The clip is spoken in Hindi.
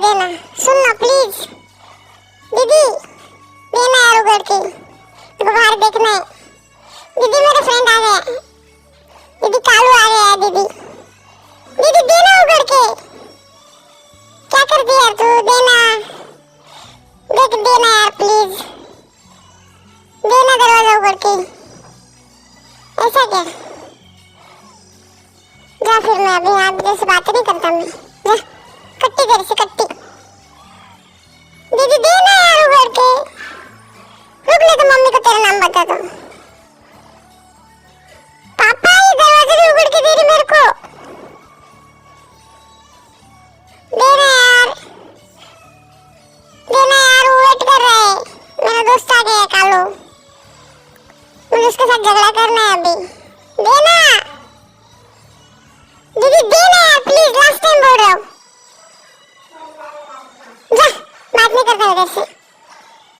देना। सुन ना प्लीज दीदी, देना यार उगड़ के, मेरे को बाहर देखना है। दीदी मेरे फ्रेंड आ गया, दीदी कालू आ गया है। दीदी दीदी देना उगड़ के, क्या कर दिया यार तू, देना देख, देना यार प्लीज, देना दरवाजा उगड़ के। ऐसा क्या, जा फिर, मैं अभी आप जैसे बात नहीं करता मैं, जा कट्टी तेरे से कट्टी। दीदी देना यार उगड़ के, रुक ले तो मम्मी को तेरा नाम बता दो। पापा ये दरवाजा भी उगड़ के दे रही मेरे को, देना यार, देना यार, वो वेट कर रहा है, मेरा दोस्त आ गया है कालू, मुझे उसके साथ झगड़ा करना है अभी। देना दीदी, देना यार प्लीज, लास्ट टाइम बोल रहा हूँ, जा बात नहीं करता मेरे से।